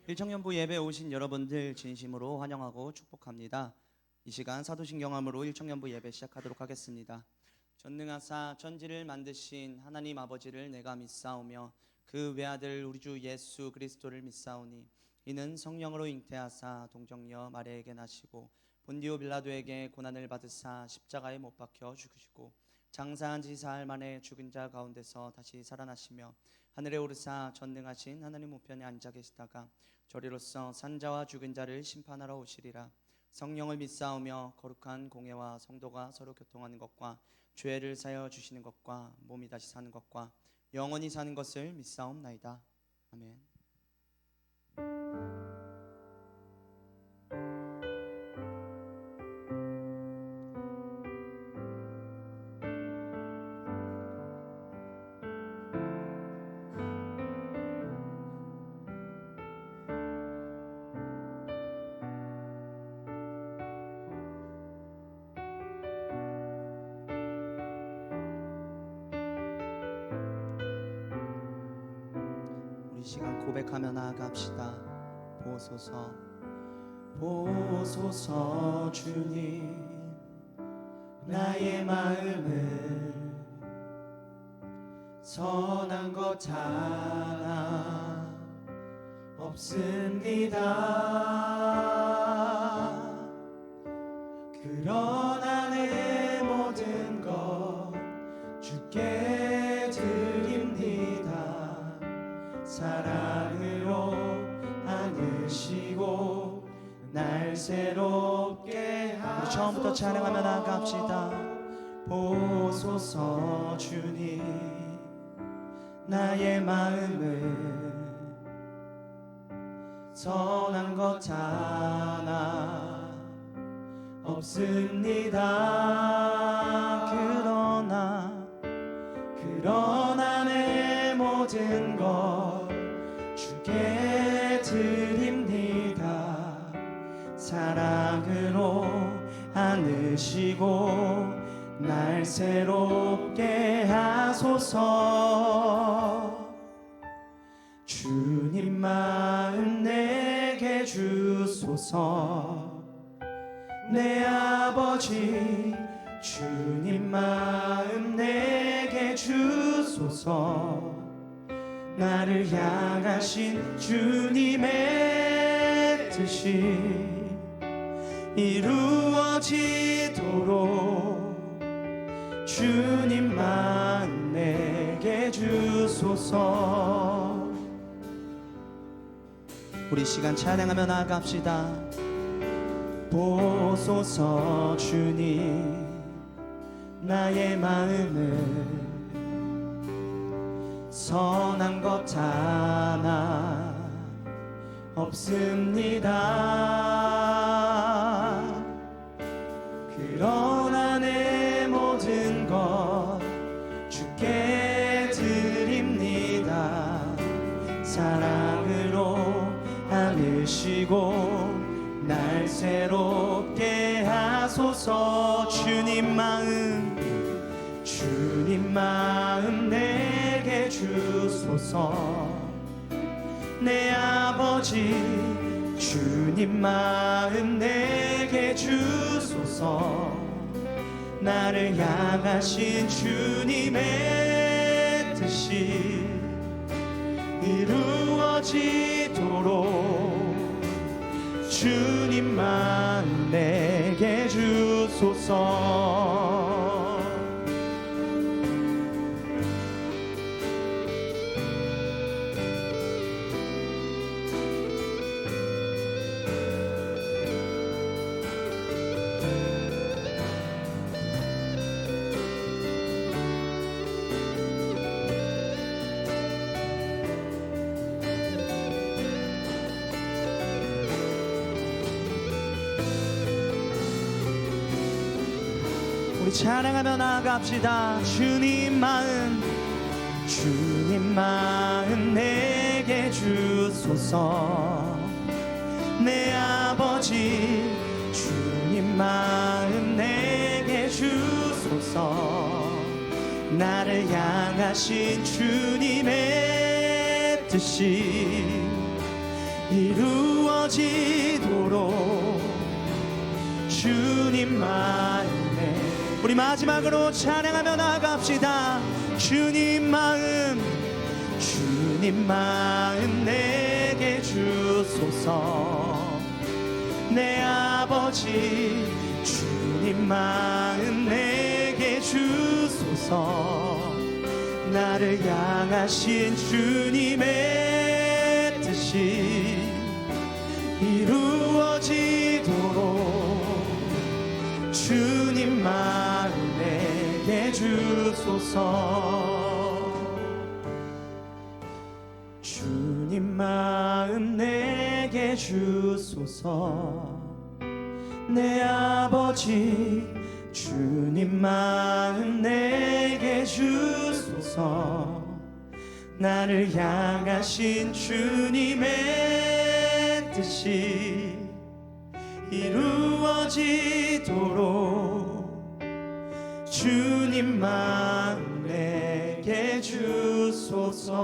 일청년부 예배 오신 여러분들 진심으로 환영하고 축복합니다. 이 시간 사도신경함으로 일청년부 예배 시작하도록 하겠습니다. 전능하사 천지를 만드신 하나님 아버지를 내가 믿사오며 그 외아들 우리 주 예수 그리스도를 믿사오니 이는 성령으로 잉태하사 동정녀 마리아에게 나시고 본디오 빌라도에게 고난을 받으사 십자가에 못 박혀 죽으시고 장사한 지 사흘 만에 죽은 자 가운데서 다시 살아나시며 하늘에 오르사 전능하신 하나님 우편에 앉아 계시다가 저리로서 산자와 죽은 자를 심판하러 오시리라. 성령을 믿사오며 거룩한 공회와 성도가 서로 교통하는 것과 죄를 사여 주시는 것과 몸이 다시 사는 것과 영원히 사는 것을 믿사옵나이다. 아멘. 시간 고백하며 나아갑시다. 보소서 보소서 주님 나의 마음을 선한 것 하나 없습니다. 그러나 내 모든 것 주께 드립니다. 사랑으로 안으시고 날 새롭게 하소서. 우리 처음부터 찬양하며 나갑시다. 보소서 주님 나의 마음을 선한 것 하나 없습니다. 그러나 내 모든 것 주께 드립니다. 사랑으로 안으시고 날 새롭게 하소서. 주님 마음 내게 주소서. 내 아버지 주님 마음 내게 주소서. 나를 향하신 주님의 뜻이 이루어지도록 주님 마음 내게 주소서. 우리 시간 찬양하며 나갑시다. 보소서 주님 나의 마음을 선한 것 하나 없습니다. 그러나 내 모든 것 주께 드립니다. 사랑으로 안으시고 날 새롭게 하소서. 주님 마음 내게 주소서. 내 아버지 주님 마음 내게 주소서. 나를 향하신 주님의 뜻이 이루어지도록 주님 마음 내게 주소서. 우리 찬양하며 나갑시다. 주님 마음 내게 주소서. 내 아버지 주님 마음 내게 주소서. 나를 향하신 주님의 뜻이 이루어지도록 주님 마음에. 우리 마지막으로 찬양하며 나갑시다. 주님 마음 내게 주소서. 내 아버지 주님 마음 내게 주소서. 나를 향하신 주님의 뜻이 이루어지도록 주님 마음 내게 주소서. 주님 마음 내게 주소서. 내 아버지 주님 마음 내게 주소서. 나를 향하신 주님의 뜻이 이루어지도록 주님 마음 내게 주소서.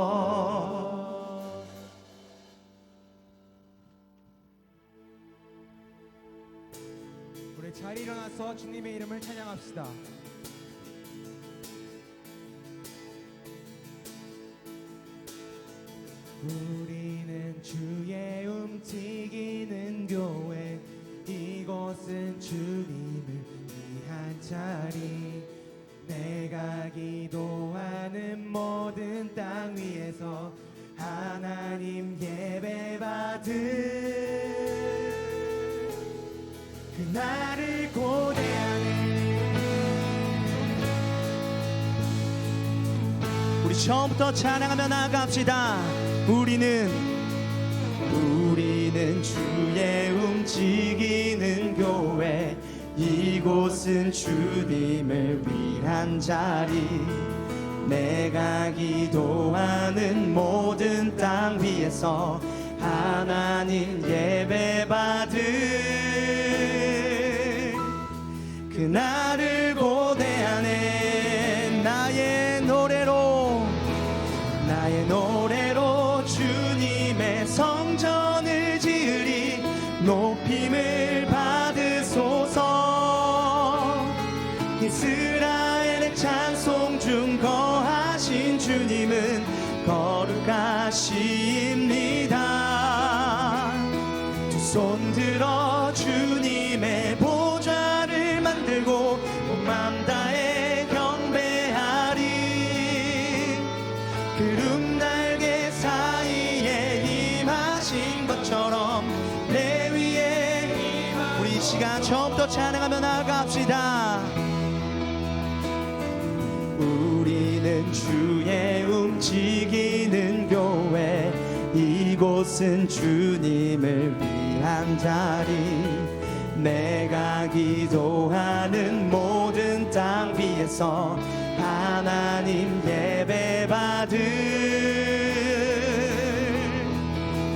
우리 잘 일어나서 주님의 이름을 찬양합시다. 우리는 주의 움직이는 교회, 이곳은 주님을 위한 자리. 내가 기도하는 모든 땅 위에서 하나님 예배받을 그날을 고대하네. 우리 처음부터 찬양하며 나갑시다. 우리는 주의 움직이는 교회, 이곳은 주님을 위한 자리. 내가 기도하는 모든 땅 위에서 하나님 예배받을 그날을 고대하네. 나의 노래로 주님의 성전을 지으리. 높임을 받으소서. 이스라엘의 찬송 중 거하신 주님은 거룩하십니다. 두 손 들어 주님의 보좌를 만들고 온 맘 다해 경배하리. 구름 날개 사이에 임하신 것처럼 내 위에 우리 이 시간 처음부터 찬양하며 나갑시다. 우리는 주의 움직이는 교회, 이곳은 주님을 위한 자리. 내가 기도하는 모든 땅 위에서 하나님 예배받을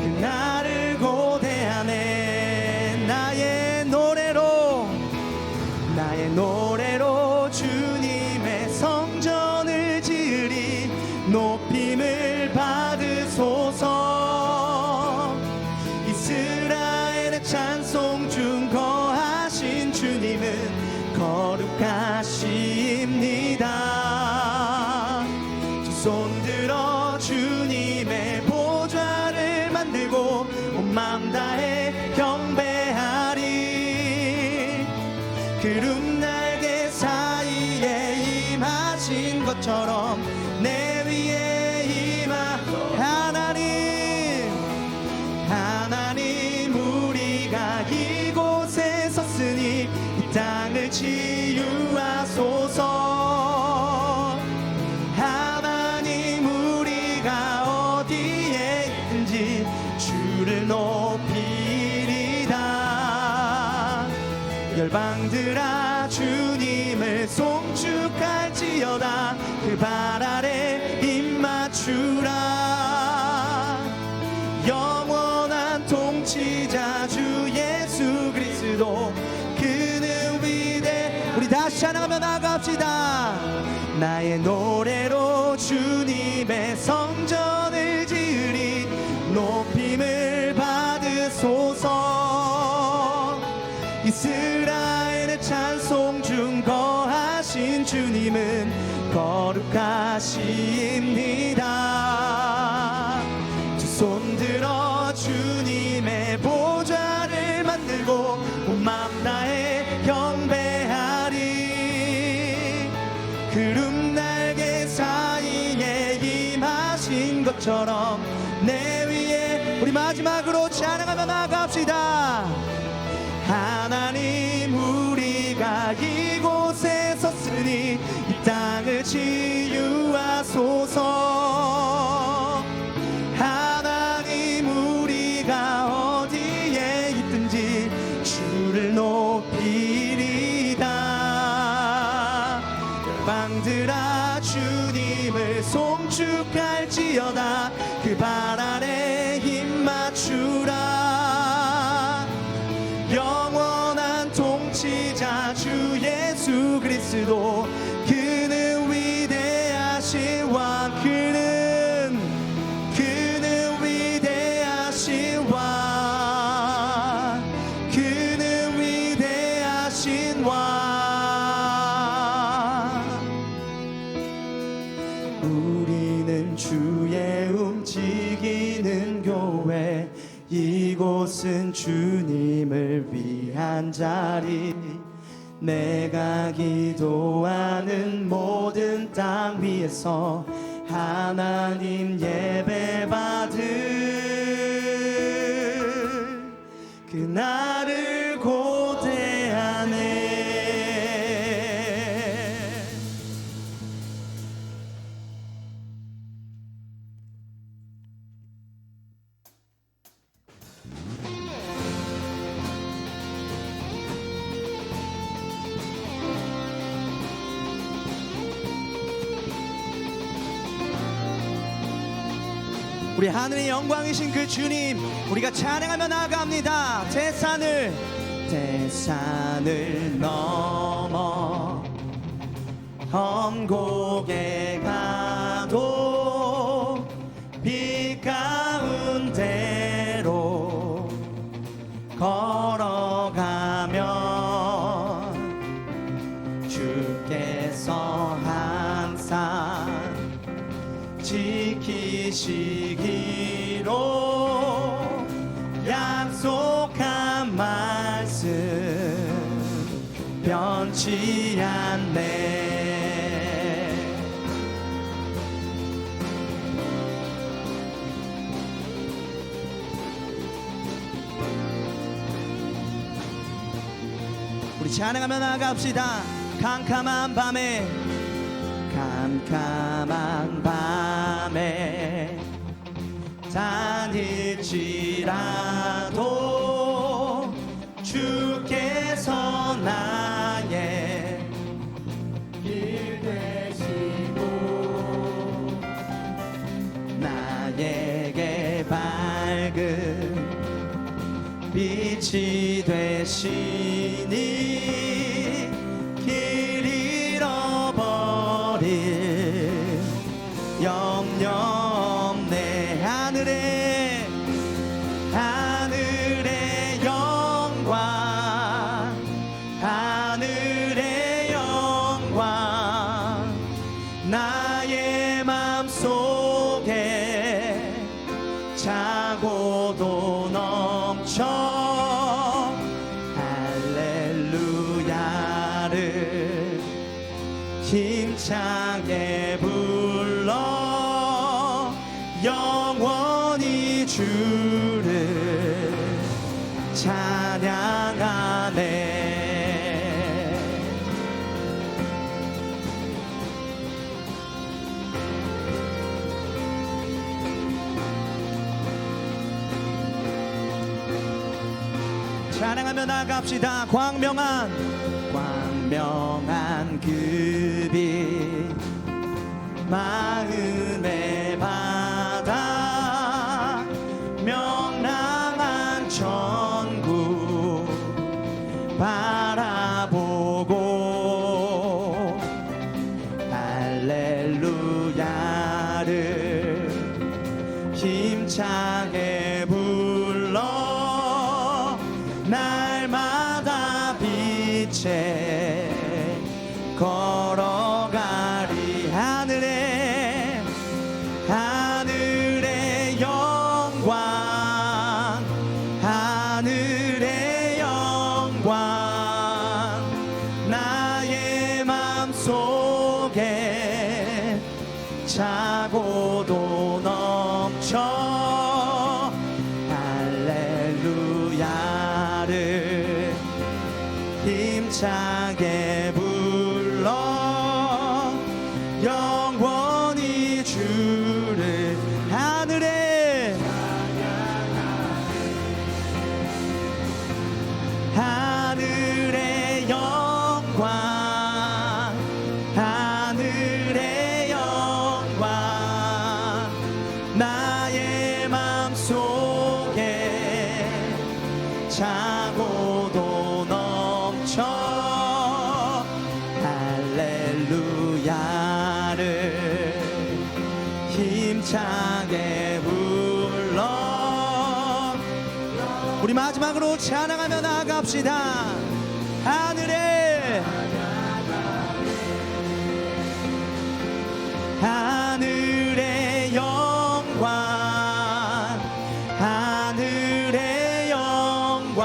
그날을 고대하네. 나의 노래로 주님의 성전을 지으리. 높임을 받으소서. 이스라엘의 찬송 중 거하신 주님은 거룩하십니다. 두 손 들어 주님의 보좌를 만들고 온 맘 다해 경배하리. 구름 날개 사이에 임하신 것처럼 내 위에 임하 하나님 우리가 이곳에 섰으니 이 땅을 치유하소서. 하나님 우리가 어디에 있든지 주를 높이리다. 열방들아 주님을 송축할지어다. 그 발 아래 입맞추라. 영원한 통치자 주 예수 그리스도 그는 위대. 우리 다시 찬양하며 나갑시다. 나의 노래로 주님의 성전을 지으리. 높임을 받 주옵소서. 이스라엘의 찬송 중 거하신 주님은 거룩하십니다. 두 손 들어 주님의 보좌를 만들고 온 마음 다해 경배하리. 구름 날개 사이에 임하신 것처럼 내 위에 우리 마지막으로 찬양하며 나갑시다. 하나님 우리가 이곳에 섰으니 이 땅을 치유하소서. 하나님 우리가 어디에 있든지 주를 높이리다. 열방들아 주님을 송축할지어다. 그 발 아래 힘 맞추라. 영원한 통치자 주 예수 그리스도, 그는 위대하신 왕, 그는 위대하신 왕, 그는 위대하신 왕. 우리는 주의 움직이는 교회, 이곳은 주님을 위한 자리. 내가 기도하는 모든 땅 위에서 하나님 예배 받을 그날을 고대하네. 우리 하늘의 영광이신 그 주님, 우리가 찬양하며 나아갑니다. 대산을 넘어 험곡에 가도 빛 가운데로 걸어가면 주께서 항상 지키시기로 약속한 말씀 변치 않네. 우리 찬양하며 나갑시다. 캄캄한 밤에 다닐지라도 주께서 나의 길 되시고 나에게 밝은 빛이 되시니 길 잃어버릴 염려 없네. 하늘의 영광, 하늘의 영광 나의 맘속에 차고도 넘쳐 할렐루야를 힘차게 불러 영원히 주를 찬양하네. 찬양하며 나갑시다. 광명한 그 빛 마음의 바다 명랑한 천국 바라보고 할렐루야를 힘차게 불러 할렐루야를 힘차게 불러 영원히 주를 하늘에 하늘의 영광 하늘의 영광 나의 맘속에 차고도 넘쳐 할렐루야를 힘차게 불러 우리 마지막으로 찬양하며 나아갑시다. 하늘에 하늘의 영광 하늘의 영광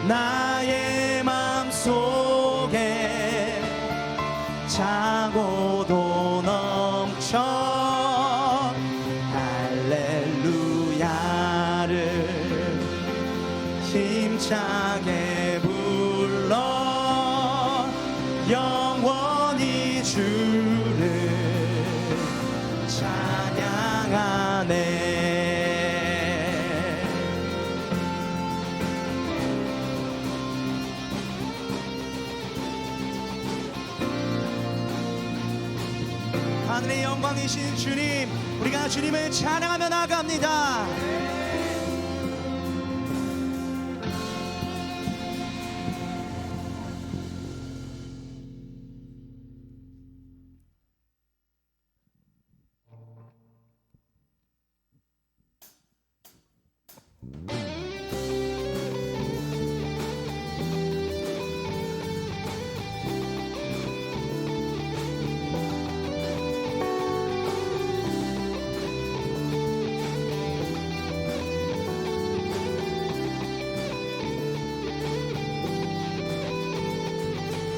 나의 맘속에 차고도 넘쳐 할렐루야를 힘차게 불러 영원히 주를 찬양하네. 하늘의 영광이신 주님, 우리가 주님을 찬양하며 나아갑니다.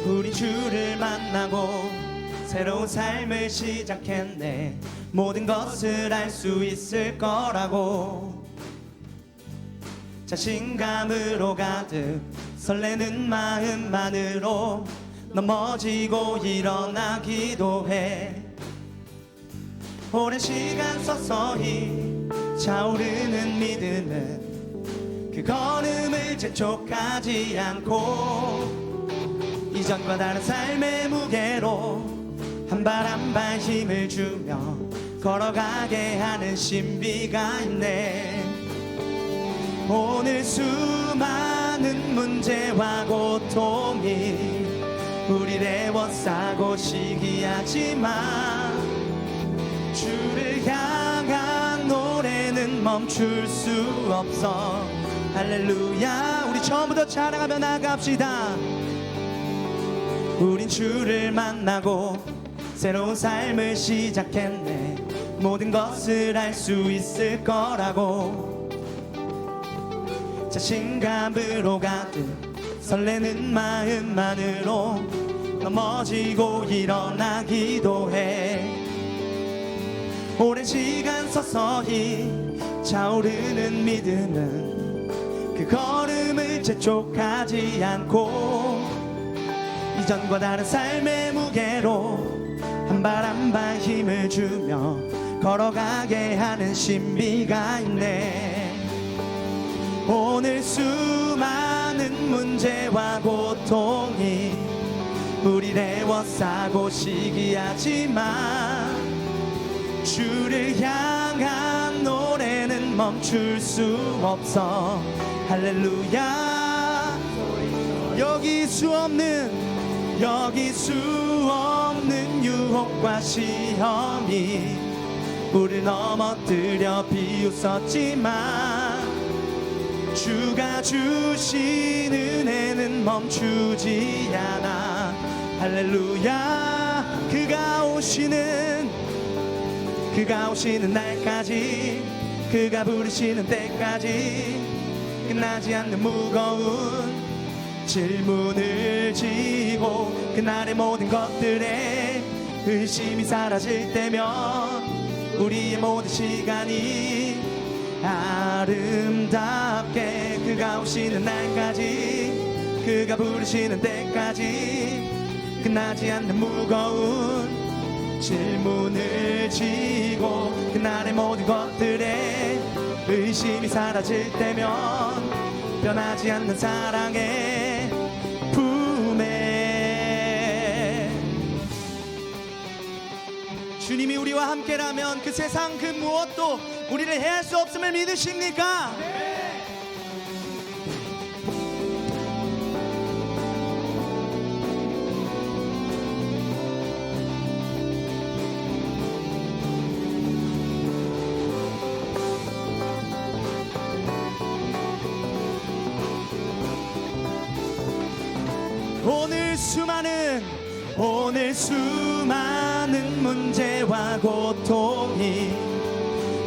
우리 주를 만나고 새로운 삶을 시작했네. 모든 것을 알 수 있을 거라고 자신감으로 가득 설레는 마음만으로 넘어지고 일어나기도 해. 오랜 시간 서서히 차오르는 믿음은 그 걸음을 재촉하지 않고 이전과 다른 삶의 무게로 한 발 한 발 힘을 주며 걸어가게 하는 신비가 있네. 오늘 수많은 문제와 고통이 우리를 애워싸고 시기하지만 주를 향한 노래는 멈출 수 없어. 할렐루야. 우리 처음부터 찬양하며 나갑시다. 우린 주를 만나고 새로운 삶을 시작했네. 모든 것을 알 수 있을 거라고 자신감으로 가득 설레는 마음만으로 넘어지고 일어나기도 해. 오랜 시간 서서히 차오르는 믿음은 그 걸음을 재촉하지 않고 이전과 다른 삶의 무게로 한 발 한 발 힘을 주며 걸어가게 하는 신비가 있네. 오늘 수많은 문제와 고통이 우리를 애워싸고 시기하지만 주를 향한 노래는 멈출 수 없어. 할렐루야. 여기 수 없는 유혹과 시험이 우리를 넘어뜨려 비웃었지만 주가 주신 은혜는 멈추지 않아. 할렐루야. 그가 오시는 날까지, 그가 부르시는 때까지 끝나지 않는 무거운 질문을 지고 그날의 모든 것들에 의심이 사라질 때면 우리의 모든 시간이 아름답게 그가 오시는 날까지 그가 부르시는 때까지 끝나지 않는 무거운 질문을 지고 그날의 모든 것들에 의심이 사라질 때면 변하지 않는 사랑의 품에 주님이 우리와 함께라면 그 세상 그 무엇도 우리를 해할 수 없음을 믿으십니까? 오늘 수많은 문제와 고통이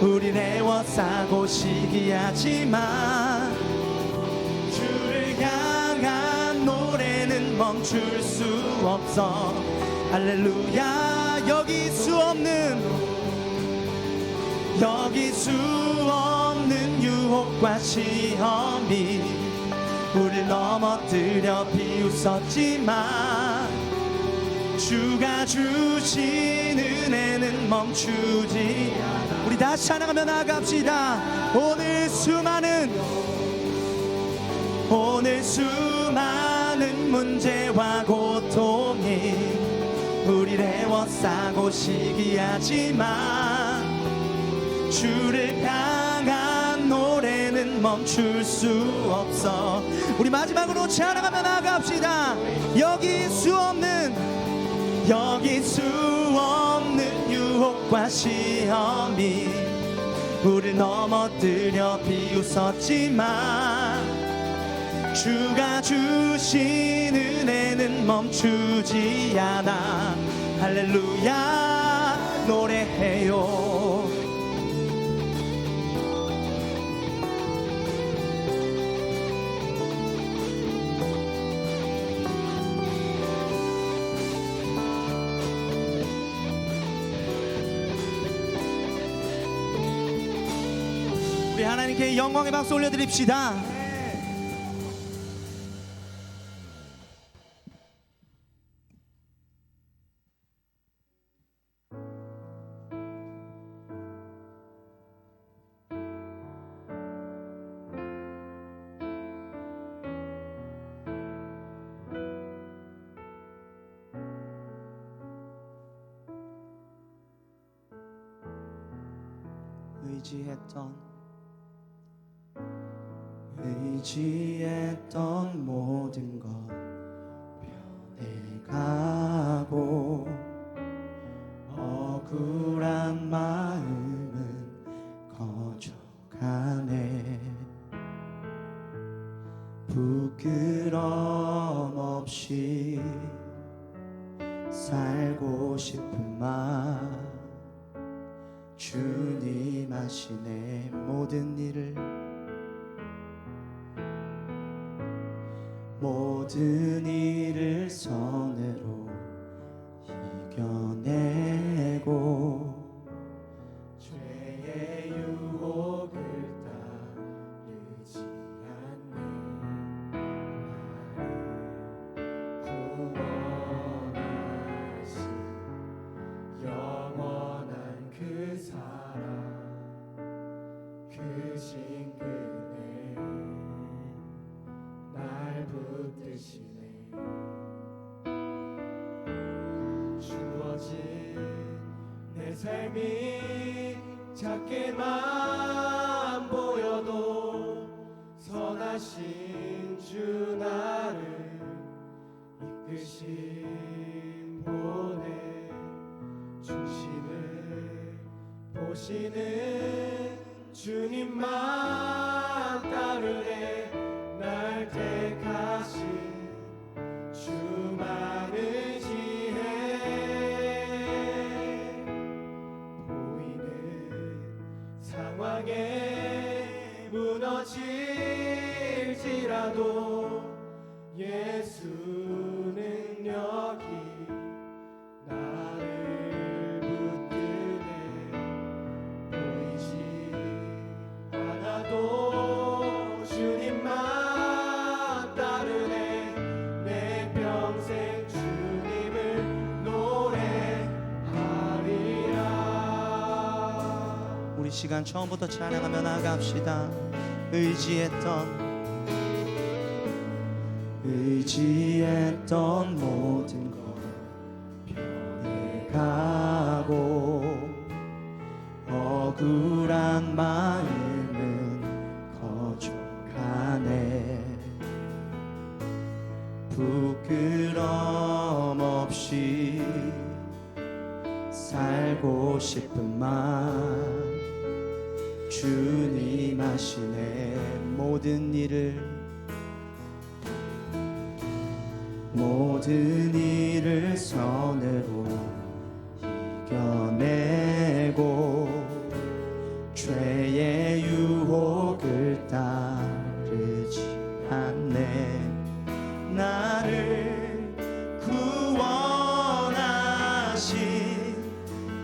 우리를 애워싸고 시기하지만 주를 향한 노래는 멈출 수 없어. 할렐루야. 여기 수 없는 유혹과 시험이 우릴 넘어뜨려 비웃었지만 주가 주신 은혜는 멈추지 않아. 우리 다시 찬양하며 나아갑시다. 오늘 수많은 문제와 고통이 우리를 애워싸고 시기하지만 주를 향한 노래는 멈출 수 없어. 우리 마지막으로 찬양하며 나아갑시다. 여기 수 없는 유혹과 시험이 우릴 넘어뜨려 비웃었지만 주가 주신 은혜는 멈추지 않아. 할렐루야 노래해요. 우리 하나님께 영광의 박수 올려드립시다. 의지했던 모든 것 변해가고 억울한 마음은 거져가네. 부끄럼 없이 살고 싶은 마음 주님 하시네. 모든 일을 선으로 이겨내고 죄의 유혹을 따르지 않네. 나를 구원하신 영원한 그 사랑 그 신근에 날 붙드시네. 주어진 내 삶이 작게만 보여도 선하신 주 나를 이끄신 보내 중심을 보시는 주님만 따르네. 날 택하신 주만을 지혜 보이는 상황에 무너질지라도 예수는 여기 나를 붙드네. 시간 처음부터 찬양하며 나갑시다. 의지했던 모든 것 변해가고 억울한 마음은 거족하네. 부끄럼 없이 살고 싶은 맘 주님 하시네. 모든 일을 선으로 이겨내고 죄의 유혹을 따르지 않네. 나를 구원하신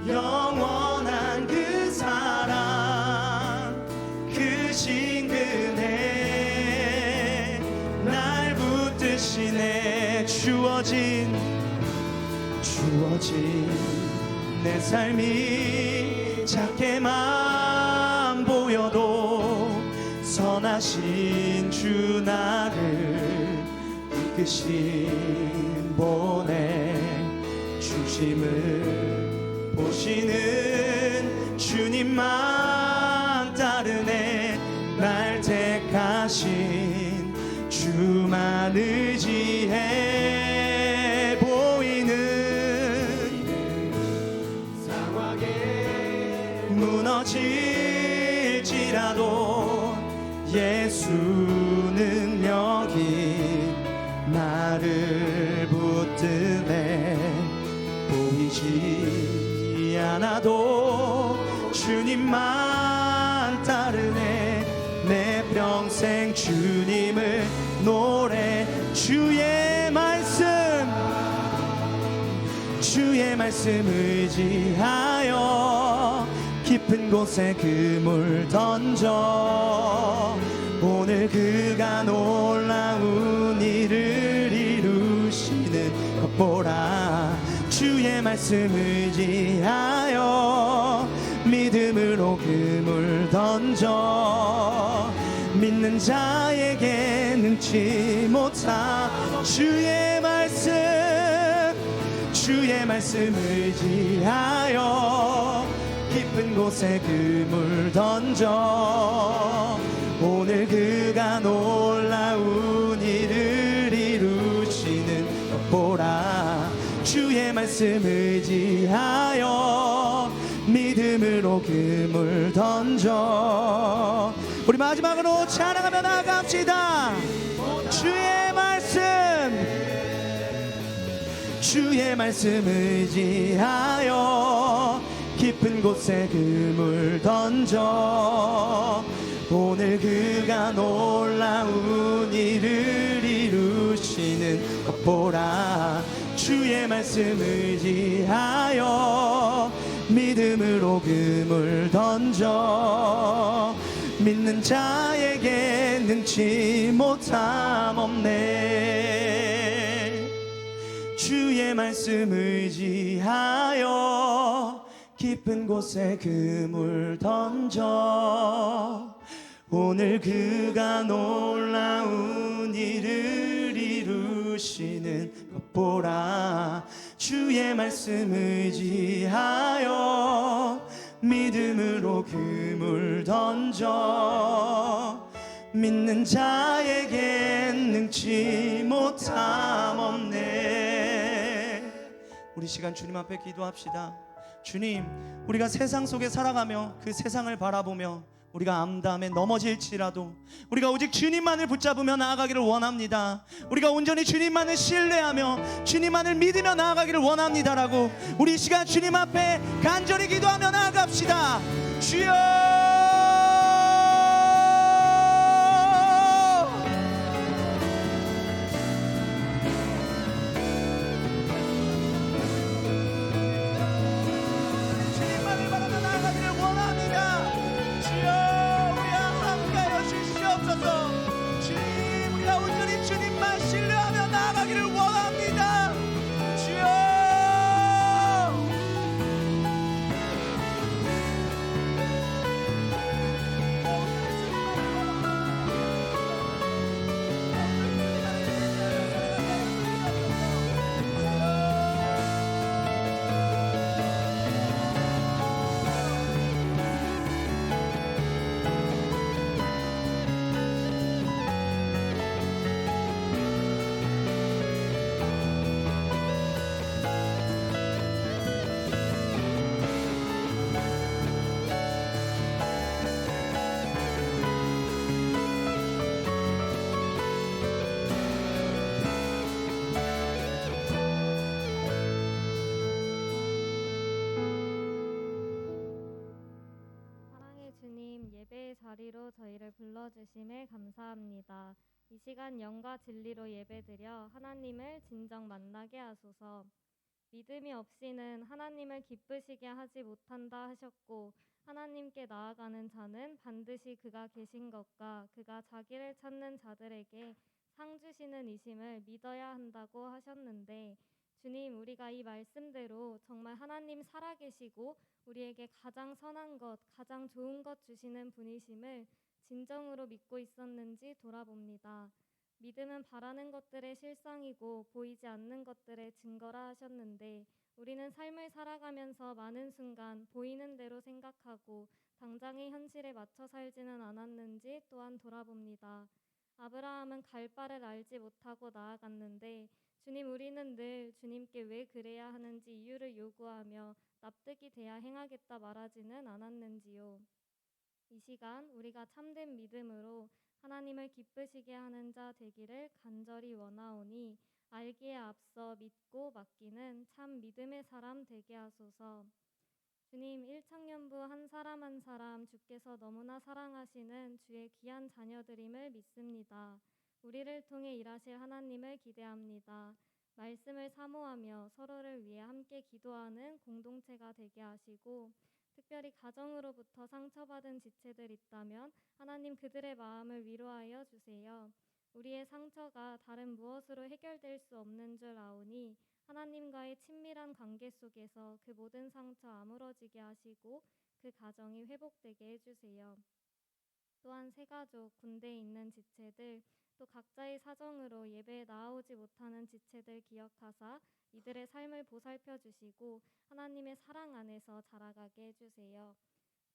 영원한 그 사랑 그 신근에 날 붙드시네. 주어진 내 삶이 작게만 보여도 선하신 주 나를 이끄신 보내 주심을 보시는 주님만 따르네. 날 택하신 주만 의지해. 보이는 상황에 무너질지라도 예수는 여기 나를 붙드네. 보이지 않아도 주님만 따르네. 내 평생 주님을 노래. 주의 말씀 의지하여 깊은 곳에 그물 던져 오늘 그가 놀라운 일을 이루시는 것 보라. 주의 말씀 의지하여 믿음으로 그물 던져 믿는 자에게 능치 못한 주의 말씀 의지하여 깊은 곳에 그물 던져 오늘 그가 놀라운 일을 이루시는 것 보라. 주의 말씀 의지하여 믿음으로 그물 던져. 우리 마지막으로 찬양하며 나갑시다. 주의 말씀 의지하여 깊은 곳에 그물 던져 오늘 그가 놀라운 일을 이루시는 것 보라. 주의 말씀 의지하여 믿음으로 그물 던져 믿는 자에게 능치 못함 없네. 주의 말씀 의지하여 깊은 곳에 그물 던져 오늘 그가 놀라운 일을 이루시는 것 보라. 주의 말씀 의지하여 믿음으로 그물 던져 믿는 자에겐 능치 못함 없네. 우리 시간 주님 앞에 기도합시다. 주님, 우리가 세상 속에 살아가며 그 세상을 바라보며 우리가 암담에 넘어질지라도 우리가 오직 주님만을 붙잡으며 나아가기를 원합니다. 우리가 온전히 주님만을 신뢰하며 주님만을 믿으며 나아가기를 원합니다라고 우리 시간 주님 앞에 간절히 기도하며 나아갑시다. 주여, 사랑의 주님, 예배의 자리로 저희를 불러주심에 감사합니다. 이 시간 영과 진리로 예배드려 하나님을 진정 만나게 하소서. 믿음이 없이는 하나님을 기쁘시게 하지 못한다 하셨고, 하나님께 나아가는 자는 반드시 그가 계신 것과 그가 자기를 찾는 자들에게 상 주시는 이심을 믿어야 한다고 하셨는데, 주님, 우리가 이 말씀대로 정말 하나님 살아계시고 우리에게 가장 선한 것, 가장 좋은 것 주시는 분이심을 진정으로 믿고 있었는지 돌아봅니다. 믿음은 바라는 것들의 실상이고 보이지 않는 것들의 증거라 하셨는데, 우리는 삶을 살아가면서 많은 순간 보이는 대로 생각하고 당장의 현실에 맞춰 살지는 않았는지 또한 돌아봅니다. 아브라함은 갈 바를 알지 못하고 나아갔는데, 주님, 우리는 늘 주님께 왜 그래야 하는지 이유를 요구하며 납득이 돼야 행하겠다 말하지는 않았는지요. 이 시간 우리가 참된 믿음으로 하나님을 기쁘시게 하는 자 되기를 간절히 원하오니, 알기에 앞서 믿고 맡기는 참 믿음의 사람 되게 하소서. 주님, 일창년부 한 사람 한 사람 주께서 너무나 사랑하시는 주의 귀한 자녀들임을 믿습니다. 우리를 통해 일하실 하나님을 기대합니다. 말씀을 사모하며 서로를 위해 함께 기도하는 공동체가 되게 하시고, 특별히 가정으로부터 상처받은 지체들 있다면 하나님 그들의 마음을 위로하여 주세요. 우리의 상처가 다른 무엇으로 해결될 수 없는 줄 아오니, 하나님과의 친밀한 관계 속에서 그 모든 상처 아물어지게 하시고 그 가정이 회복되게 해주세요. 또한 새가족, 군대에 있는 지체들, 또 각자의 사정으로 예배에 나아오지 못하는 지체들 기억하사 이들의 삶을 보살펴 주시고 하나님의 사랑 안에서 자라가게 해주세요.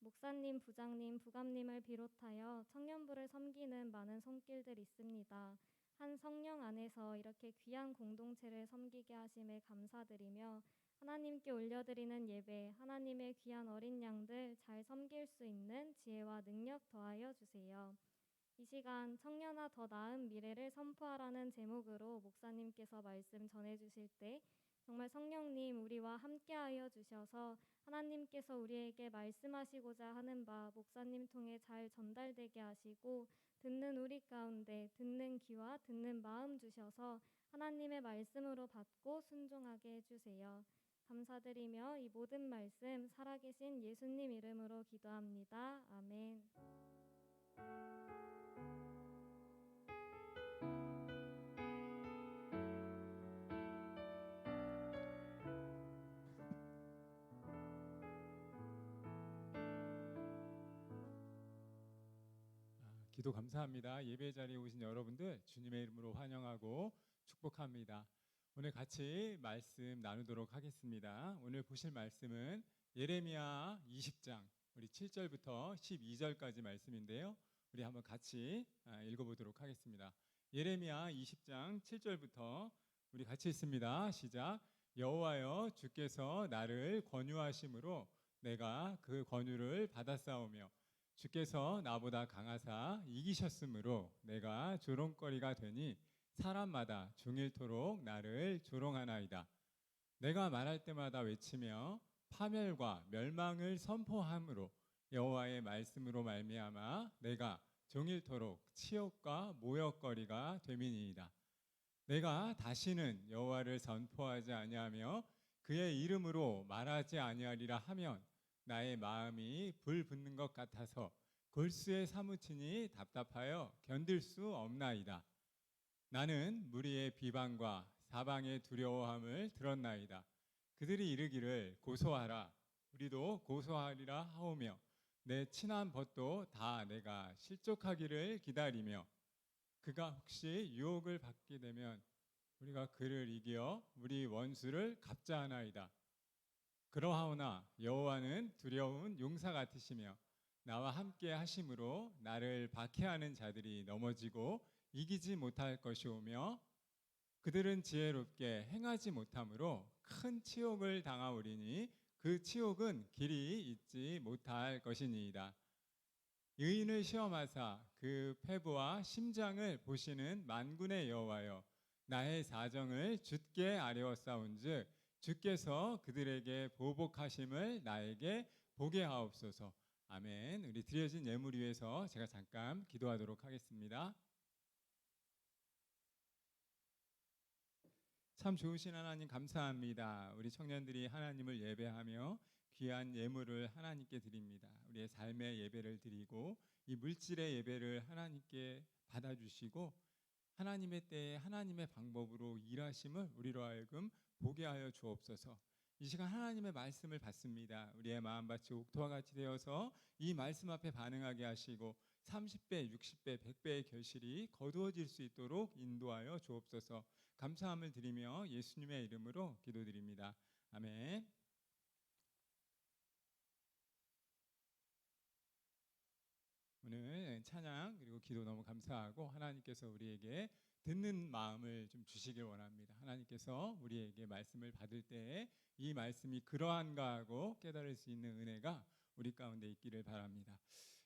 목사님, 부장님, 부감님을 비롯하여 청년부를 섬기는 많은 손길들 있습니다. 한 성령 안에서 이렇게 귀한 공동체를 섬기게 하심에 감사드리며, 하나님께 올려드리는 예배, 하나님의 귀한 어린 양들 잘 섬길 수 있는 지혜와 능력 더하여 주세요. 이 시간 청년아 더 나은 미래를 선포하라는 제목으로 목사님께서 말씀 전해주실 때 정말 성령님 우리와 함께하여 주셔서 하나님께서 우리에게 말씀하시고자 하는 바 목사님 통해 잘 전달되게 하시고, 듣는 우리 가운데 듣는 귀와 듣는 마음 주셔서 하나님의 말씀으로 받고 순종하게 해주세요. 감사드리며 이 모든 말씀 살아계신 예수님 이름으로 기도합니다. 아멘. 기도 감사합니다. 예배 자리에 오신 여러분들 주님의 이름으로 환영하고 축복합니다. 오늘 같이 말씀 나누도록 하겠습니다. 오늘 보실 말씀은 예레미야 20장 우리 7절부터 12절까지 말씀인데요. 우리 한번 같이 읽어보도록 하겠습니다. 예레미야 20장 7절부터 우리 같이 읽습니다. 시작. 여호와여, 주께서 나를 권유하심으로 내가 그 권유를 받았사오며 주께서 나보다 강하사 이기셨으므로 내가 조롱거리가 되니 사람마다 종일토록 나를 조롱하나이다. 내가 말할 때마다 외치며 파멸과 멸망을 선포함으로 여호와의 말씀으로 말미암아 내가 종일토록 치욕과 모욕거리가 됨이니이다. 내가 다시는 여호와를 선포하지 아니하며 그의 이름으로 말하지 아니하리라 하면 나의 마음이 불 붙는 것 같아서 골수에 사무치니 답답하여 견딜 수 없나이다. 나는 무리의 비방과 사방의 두려워함을 들었나이다. 그들이 이르기를 고소하라, 우리도 고소하리라 하오며 내 친한 벗도 다 내가 실족하기를 기다리며 그가 혹시 유혹을 받게 되면 우리가 그를 이겨 우리 원수를 갚자하나이다. 그러하오나 여호와는 두려운 용사 같으시며 나와 함께 하심으로 나를 박해하는 자들이 넘어지고 이기지 못할 것이오며 그들은 지혜롭게 행하지 못하므로 큰 치욕을 당하오리니 그 치욕은 길이 잊지 못할 것이니이다. 의인을 시험하사 그 패부와 심장을 보시는 만군의 여호와여, 나의 사정을 주께 아뢰었사온즉 주께서 그들에게 보복하심을 나에게 보게 하옵소서. 아멘. 우리 드려진 예물 위해서 제가 잠깐 기도하도록 하겠습니다. 참 좋으신 하나님 감사합니다. 우리 청년들이 하나님을 예배하며 귀한 예물을 하나님께 드립니다. 우리의 삶의 예배를 드리고 이 물질의 예배를 하나님께 받아주시고 하나님의 때에 하나님의 방법으로 일하심을 우리로 하여금 보게 하여 주옵소서. 이 시간 하나님의 말씀을 받습니다. 우리의 마음밭이 옥토와 같이 되어서 이 말씀 앞에 반응하게 하시고 30배, 60배, 100배의 결실이 거두어질 수 있도록 인도하여 주옵소서. 감사함을 드리며 예수님의 이름으로 기도드립니다. 아멘. 오늘 찬양 그리고 기도 너무 감사하고 하나님께서 우리에게 듣는 마음을 좀 주시길 원합니다. 하나님께서 우리에게 말씀을 받을 때에 이 말씀이 그러한가 하고 깨달을 수 있는 은혜가 우리 가운데 있기를 바랍니다.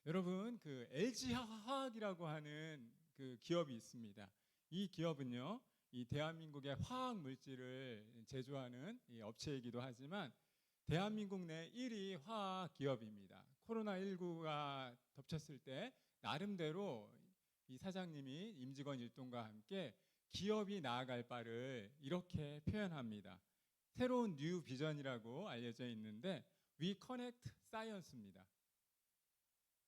여러분, 그 LG 화학이라고 하는 그 기업이 있습니다. 이 기업은요, 이 대한민국의 화학 물질을 제조하는 이 업체이기도 하지만 대한민국 내 1위 화학 기업입니다. 코로나19가 덮쳤을 때 나름대로 이 사장님이 임직원 일동과 함께 기업이 나아갈 바를 이렇게 표현합니다. 새로운 뉴 비전이라고 알려져 있는데 We Connect Science입니다.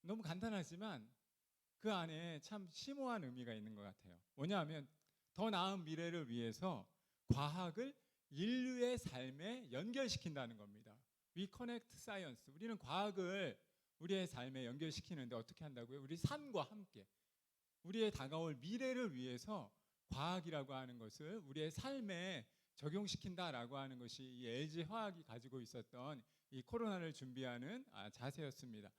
너무 간단하지만 그 안에 참 심오한 의미가 있는 것 같아요. 뭐냐하면 더 나은 미래를 위해서 과학을 인류의 삶에 연결시킨다는 겁니다. We Connect Science. 우리는 과학을 우리의 삶에 연결시키는데 어떻게 한다고요? 우리 삶과 함께 우리의 다가올 미래를 위해서 과학이라고 하는 것을 우리의 삶에 적용시킨다라고 하는 것이 이 LG 화학이 가지고 있었던 이 코로나를 준비하는 자세였습니다.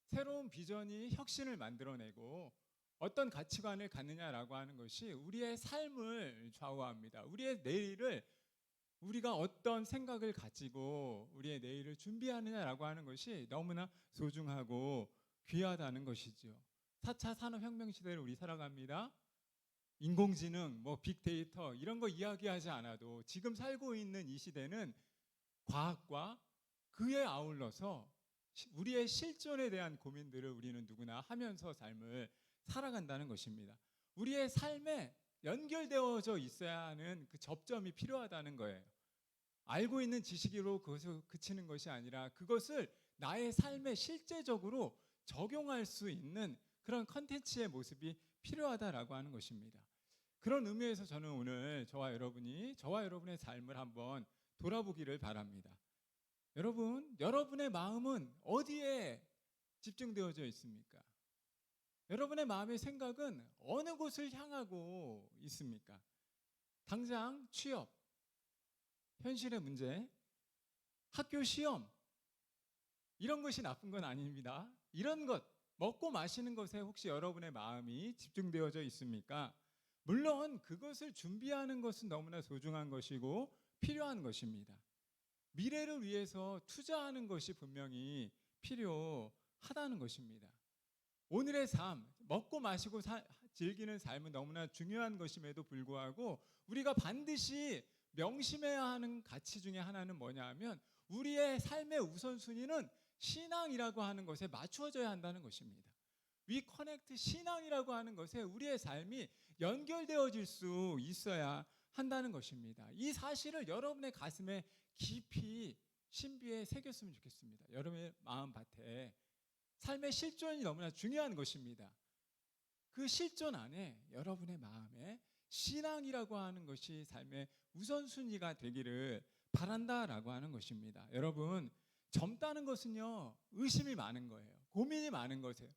새로운 비전이 혁신을 만들어내고 어떤 가치관을 갖느냐라고 하는 것이 우리의 삶을 좌우합니다. 우리의 내일을 우리가 어떤 생각을 가지고 우리의 내일을 준비하느냐라고 하는 것이 너무나 소중하고 귀하다는 것이죠. 4차 산업혁명 시대를 우리 살아갑니다. 인공지능, 빅데이터 이런 거 이야기하지 않아도 지금 살고 있는 이 시대는 과학과 그에 아울러서 우리의 실존에 대한 고민들을 우리는 누구나 하면서 삶을 살아간다는 것입니다. 우리의 삶에 연결되어져 있어야 하는 그 접점이 필요하다는 거예요. 알고 있는 지식으로 그것을 그치는 것이 아니라 그것을 나의 삶에 실제적으로 적용할 수 있는 그런 컨텐츠의 모습이 필요하다라고 하는 것입니다. 그런 의미에서 저는 오늘 저와 여러분의 삶을 한번 돌아보기를 바랍니다. 여러분의 마음은 어디에 집중되어져 있습니까? 여러분의 마음의 생각은 어느 곳을 향하고 있습니까? 당장 취업, 현실의 문제, 학교 시험 이런 것이 나쁜 건 아닙니다. 이런 것, 먹고 마시는 것에 혹시 여러분의 마음이 집중되어져 있습니까? 물론 그것을 준비하는 것은 너무나 소중한 것이고 필요한 것입니다. 미래를 위해서 투자하는 것이 분명히 필요하다는 것입니다. 오늘의 삶, 먹고 마시고 즐기는 삶은 너무나 중요한 것임에도 불구하고 우리가 반드시 명심해야 하는 가치 중에 하나는 뭐냐 하면 우리의 삶의 우선순위는 신앙이라고 하는 것에 맞추어져야 한다는 것입니다. We Connect 신앙이라고 하는 것에 우리의 삶이 연결되어질 수 있어야 한다는 것입니다. 이 사실을 여러분의 가슴에 깊이 신비에 새겼으면 좋겠습니다. 여러분의 마음밭에 삶의 실존이 너무나 중요한 것입니다. 그 실존 안에 여러분의 마음에 신앙이라고 하는 것이 삶의 우선순위가 되기를 바란다라고 하는 것입니다. 여러분, 젊다는 것은요 의심이 많은 거예요. 고민이 많은 것이에요.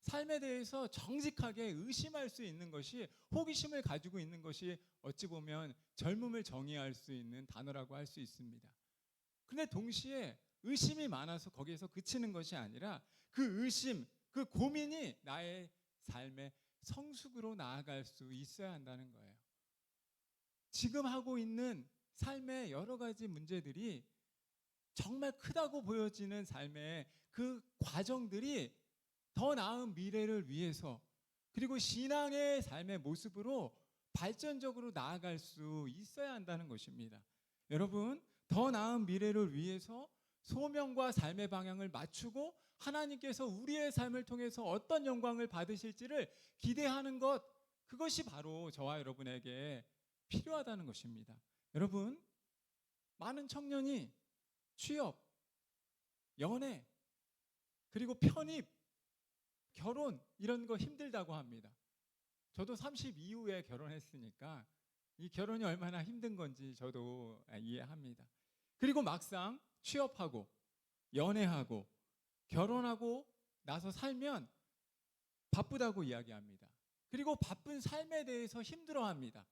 삶에 대해서 정직하게 의심할 수 있는 것이, 호기심을 가지고 있는 것이 어찌 보면 젊음을 정의할 수 있는 단어라고 할 수 있습니다. 근데 동시에 의심이 많아서 거기에서 그치는 것이 아니라 그 의심, 그 고민이 나의 삶의 성숙으로 나아갈 수 있어야 한다는 거예요. 지금 하고 있는 삶의 여러 가지 문제들이 정말 크다고 보여지는 삶의 그 과정들이 더 나은 미래를 위해서, 그리고 신앙의 삶의 모습으로 발전적으로 나아갈 수 있어야 한다는 것입니다. 여러분, 더 나은 미래를 위해서 소명과 삶의 방향을 맞추고 하나님께서 우리의 삶을 통해서 어떤 영광을 받으실지를 기대하는 것, 그것이 바로 저와 여러분에게 필요하다는 것입니다. 여러분, 많은 청년이 취업, 연애, 그리고 편입, 결혼 이런 거 힘들다고 합니다. 저도 30 이후에 결혼했으니까 이 결혼이 얼마나 힘든 건지 저도 이해합니다. 그리고 막상 취업하고 연애하고 결혼하고 나서 살면 바쁘다고 이야기합니다. 그리고 바쁜 삶에 대해서 힘들어합니다.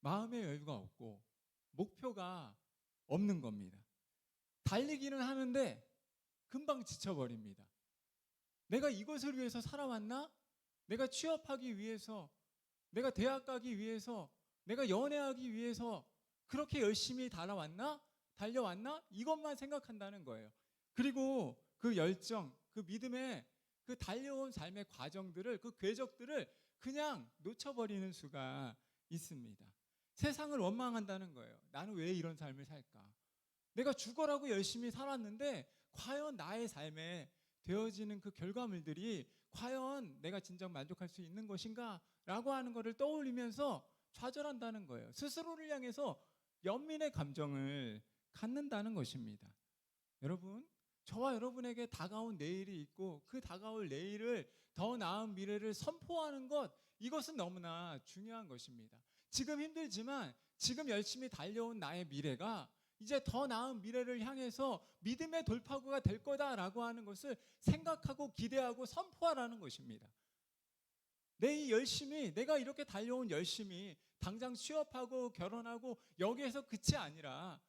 마음의 여유가 없고 목표가 없는 겁니다. 달리기는 하는데 금방 지쳐버립니다. 내가 이것을 위해서 살아왔나? 내가 취업하기 위해서, 내가 대학 가기 위해서, 내가 연애하기 위해서 그렇게 열심히 달려왔나? 이것만 생각한다는 거예요. 그리고 그 열정, 그 믿음의 그 달려온 삶의 과정들을, 그 궤적들을 그냥 놓쳐버리는 수가 있습니다. 세상을 원망한다는 거예요. 나는 왜 이런 삶을 살까? 내가 죽어라고 열심히 살았는데 과연 나의 삶에 되어지는 그 결과물들이 과연 내가 진정 만족할 수 있는 것인가? 라고 하는 것을 떠올리면서 좌절한다는 거예요. 스스로를 향해서 연민의 감정을 갖는다는 것입니다. 여러분, 저와 여러분에게 다가온 내일이 있고 그 다가올 내일을, 더 나은 미래를 선포하는 것, 이것은 너무나 중요한 것입니다. 지금 힘들지만 지금 열심히 달려온 나의 미래가 이제 더 나은 미래를 향해서 믿음의 돌파구가 될 거다라고 하는 것을 생각하고 기대하고 선포하라는 것입니다. 내 이 열심이, 내가 이렇게 달려온 열심이 당장 취업하고 결혼하고 여기에서 끝이 아니라,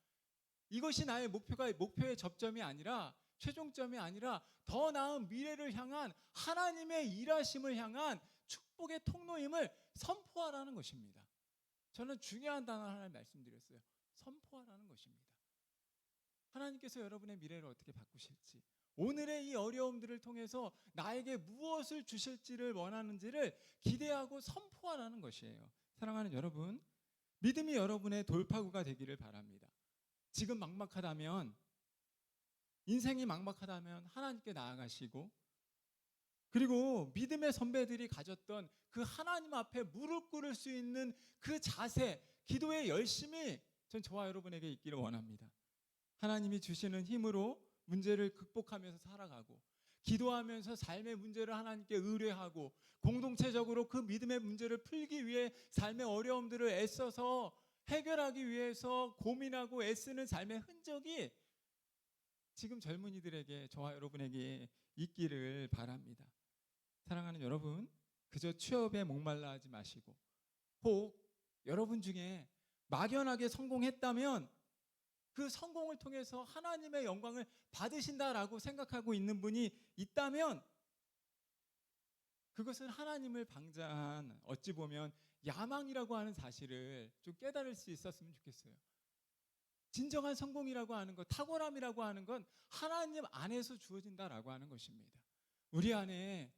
이것이 나의 목표의 접점이 아니라, 최종점이 아니라 더 나은 미래를 향한 하나님의 일하심을 향한 축복의 통로임을 선포하라는 것입니다. 저는 중요한 단어 하나를 말씀드렸어요. 선포하라는 것입니다. 하나님께서 여러분의 미래를 어떻게 바꾸실지, 오늘의 이 어려움들을 통해서 나에게 무엇을 주실지를 원하는지를 기대하고 선포하라는 것이에요. 사랑하는 여러분, 믿음이 여러분의 돌파구가 되기를 바랍니다. 지금 막막하다면, 인생이 막막하다면 하나님께 나아가시고, 그리고 믿음의 선배들이 가졌던 그 하나님 앞에 무릎 꿇을 수 있는 그 자세, 기도의 열심이 저와 여러분에게 있기를 원합니다. 하나님이 주시는 힘으로 문제를 극복하면서 살아가고, 기도하면서 삶의 문제를 하나님께 의뢰하고, 공동체적으로 그 믿음의 문제를 풀기 위해 삶의 어려움들을 애써서 해결하기 위해서 고민하고 애쓰는 삶의 흔적이 지금 젊은이들에게, 저와 여러분에게 있기를 바랍니다. 사랑하는 여러분, 그저 취업에 목말라 하지 마시고, 혹 여러분 중에 막연하게 성공했다면 그 성공을 통해서 하나님의 영광을 받으신다라고 생각하고 있는 분이 있다면, 그것은 하나님을 방자한, 어찌 보면 야망이라고 하는 사실을 좀 깨달을 수 있었으면 좋겠어요. 진정한 성공이라고 하는 것, 탁월함이라고 하는 건 하나님 안에서 주어진다라고 하는 것입니다. 우리 안에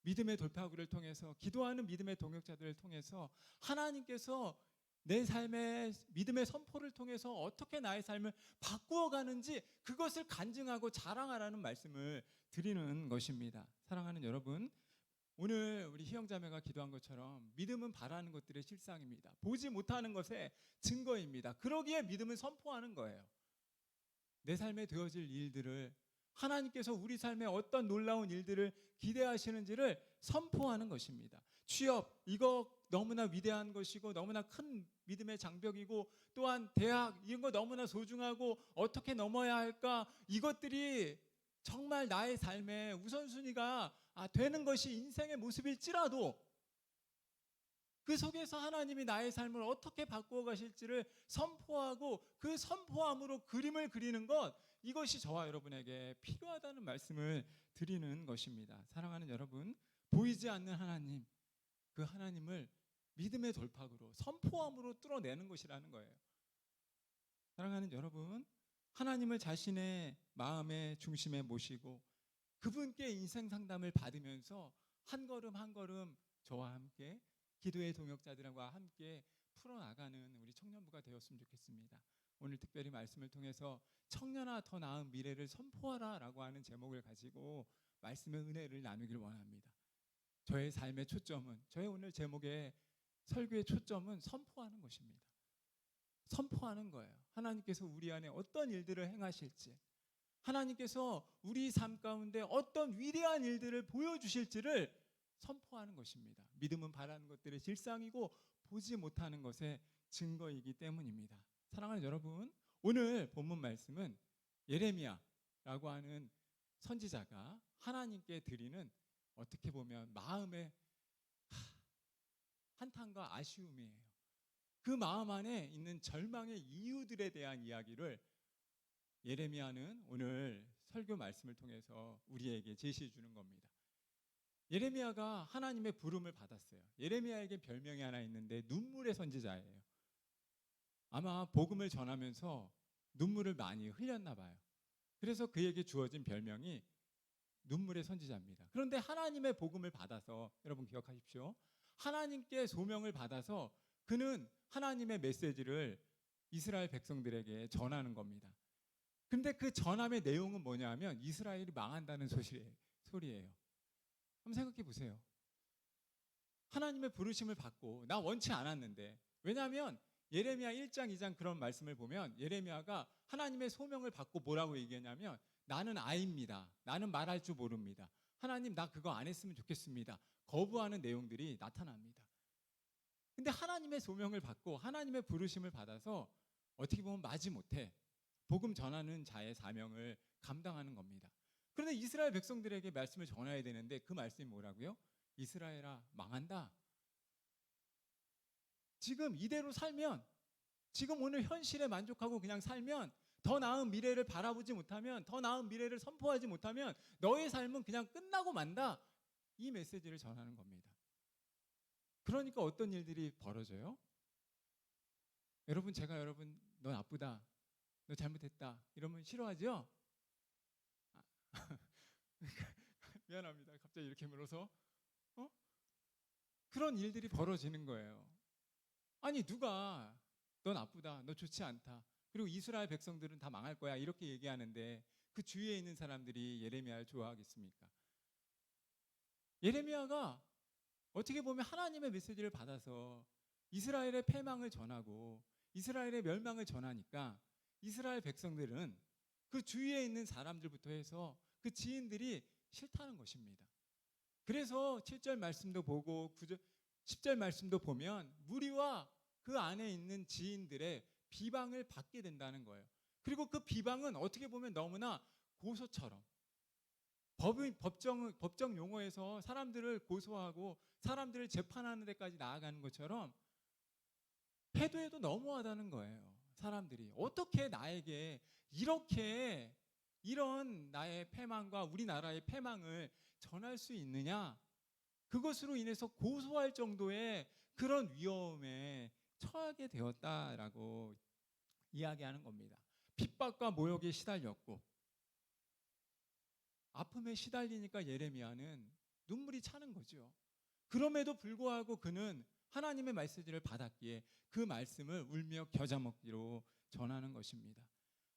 믿음의 돌파구를 통해서, 기도하는 믿음의 동역자들을 통해서 하나님께서 내 삶의 믿음의 선포를 통해서 어떻게 나의 삶을 바꾸어 가는지, 그것을 간증하고 자랑하라는 말씀을 드리는 것입니다. 사랑하는 여러분, 오늘 우리 희영자매가 기도한 것처럼 믿음은 바라는 것들의 실상입니다. 보지 못하는 것의 증거입니다. 그러기에 믿음은 선포하는 거예요. 내 삶에 되어질 일들을, 하나님께서 우리 삶에 어떤 놀라운 일들을 기대하시는지를 선포하는 것입니다. 취업, 이거 너무나 위대한 것이고 너무나 큰 믿음의 장벽이고, 또한 대학, 이런 거 너무나 소중하고 어떻게 넘어야 할까, 이것들이 정말 나의 삶의 우선순위가 되는 것이 인생의 모습일지라도 그 속에서 하나님이 나의 삶을 어떻게 바꾸어 가실지를 선포하고 그 선포함으로 그림을 그리는 것, 이것이 저와 여러분에게 필요하다는 말씀을 드리는 것입니다. 사랑하는 여러분, 보이지 않는 하나님, 그 하나님을 믿음의 돌파구로 선포함으로 뚫어내는 것이라는 거예요. 사랑하는 여러분, 하나님을 자신의 마음의 중심에 모시고 그분께 인생 상담을 받으면서 한 걸음 한 걸음 저와 함께 기도의 동역자들과 함께 풀어나가는 우리 청년부가 되었으면 좋겠습니다. 오늘 특별히 말씀을 통해서 청년아 더 나은 미래를 선포하라 라고 하는 제목을 가지고 말씀의 은혜를 나누길 원합니다. 저의 삶의 초점은, 저의 오늘 제목의 설교의 초점은 선포하는 것입니다. 선포하는 거예요. 하나님께서 우리 안에 어떤 일들을 행하실지, 하나님께서 우리 삶 가운데 어떤 위대한 일들을 보여주실지를 선포하는 것입니다. 믿음은 바라는 것들의 실상이고 보지 못하는 것의 증거이기 때문입니다. 사랑하는 여러분, 오늘 본문 말씀은 예레미야라고 하는 선지자가 하나님께 드리는, 어떻게 보면 마음의 한탄과 아쉬움이에요. 그 마음 안에 있는 절망의 이유들에 대한 이야기를 예레미야는 오늘 설교 말씀을 통해서 우리에게 제시해 주는 겁니다. 예레미야가 하나님의 부름을 받았어요. 예레미야에게 별명이 하나 있는데 눈물의 선지자예요. 아마 복음을 전하면서 눈물을 많이 흘렸나 봐요. 그래서 그에게 주어진 별명이 눈물의 선지자입니다. 그런데 하나님의 복음을 받아서, 여러분 기억하십시오. 하나님께 소명을 받아서 그는 하나님의 메시지를 이스라엘 백성들에게 전하는 겁니다. 근데 그 전함의 내용은 뭐냐 하면 이스라엘이 망한다는 소리예요. 한번 생각해 보세요. 하나님의 부르심을 받고 나 원치 않았는데, 왜냐하면 예레미야 1장 2장 그런 말씀을 보면 예레미야가 하나님의 소명을 받고 뭐라고 얘기했냐면 나는 아이입니다. 나는 말할 줄 모릅니다. 하나님 나 그거 안 했으면 좋겠습니다. 거부하는 내용들이 나타납니다. 근데 하나님의 소명을 받고 하나님의 부르심을 받아서 어떻게 보면 마지못해 복음 전하는 자의 사명을 감당하는 겁니다. 그런데 이스라엘 백성들에게 말씀을 전해야 되는데 그 말씀이 뭐라고요? 이스라엘아 망한다. 지금 이대로 살면, 지금 오늘 현실에 만족하고 그냥 살면, 더 나은 미래를 바라보지 못하면, 더 나은 미래를 선포하지 못하면 너의 삶은 그냥 끝나고 만다. 이 메시지를 전하는 겁니다. 그러니까 어떤 일들이 벌어져요? 여러분, 제가 여러분 너 나쁘다, 너 잘못했다 이러면 싫어하죠? 미안합니다. 갑자기 이렇게 물어서 그런 일들이 벌어지는 거예요. 아니 누가 너 나쁘다, 너 좋지 않다, 그리고 이스라엘 백성들은 다 망할 거야 이렇게 얘기하는데 그 주위에 있는 사람들이 예레미야를 좋아하겠습니까? 예레미야가 어떻게 보면 하나님의 메시지를 받아서 이스라엘의 패망을 전하고 이스라엘의 멸망을 전하니까 이스라엘 백성들은 그 주위에 있는 사람들부터 해서 그 지인들이 싫다는 것입니다. 그래서 7절 말씀도 보고 9절, 10절 말씀도 보면 무리와 그 안에 있는 지인들의 비방을 받게 된다는 거예요. 그리고 그 비방은 어떻게 보면 너무나 고소처럼, 법정 용어에서 사람들을 고소하고 사람들을 재판하는 데까지 나아가는 것처럼 해도 너무하다는 거예요. 사람들이 어떻게 나에게 이렇게 이런 나의 패망과 우리나라의 패망을 전할 수 있느냐, 그것으로 인해서 고소할 정도의 그런 위험에 처하게 되었다라고 이야기하는 겁니다. 핍박과 모욕에 시달렸고 아픔에 시달리니까 예레미야는 눈물이 차는 거죠. 그럼에도 불구하고 그는 하나님의 메시지를 받았기에 그 말씀을 울며 겨자 먹기로 전하는 것입니다.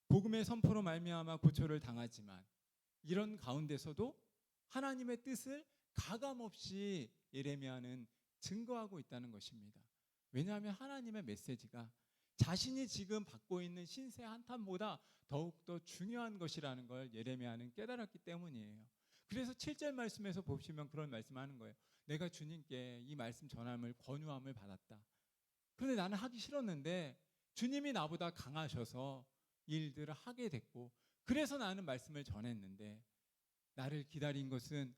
복음의 선포로 말미암아 고초를 당하지만 이런 가운데서도 하나님의 뜻을 가감없이 예레미야는 증거하고 있다는 것입니다. 왜냐하면 하나님의 메시지가 자신이 지금 받고 있는 신세 한탄보다 더욱더 중요한 것이라는 걸 예레미야는 깨달았기 때문이에요. 그래서 7절 말씀에서 보시면 그런 말씀하는 거예요. 내가 주님께 이 말씀 전함을 권유함을 받았다. 그런데 나는 하기 싫었는데 주님이 나보다 강하셔서 일들을 하게 됐고, 그래서 나는 말씀을 전했는데 나를 기다린 것은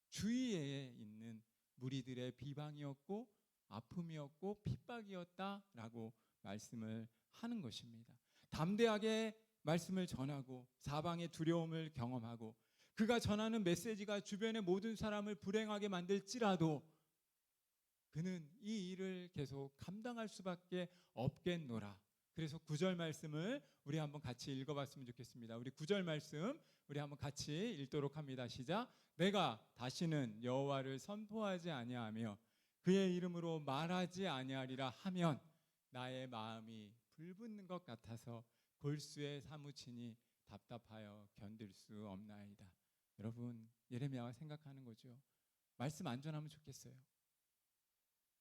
주위에 있는 무리들의 비방이었고 아픔이었고 핍박이었다라고 말씀을 하는 것입니다. 담대하게 말씀을 전하고 사방의 두려움을 경험하고 그가 전하는 메시지가 주변의 모든 사람을 불행하게 만들지라도 그는 이 일을 계속 감당할 수밖에 없겠노라. 그래서 9절 말씀을 우리 한번 같이 읽어봤으면 좋겠습니다. 우리 9절 말씀 우리 한번 같이 읽도록 합니다. 시작. 내가 다시는 여호와를 선포하지 아니하며 그의 이름으로 말하지 아니하리라 하면 나의 마음이 불붙는 것 같아서 골수에 사무치니 답답하여 견딜 수 없나이다. 여러분, 예레미야가 생각하는 거죠. 말씀 안 전하면 좋겠어요.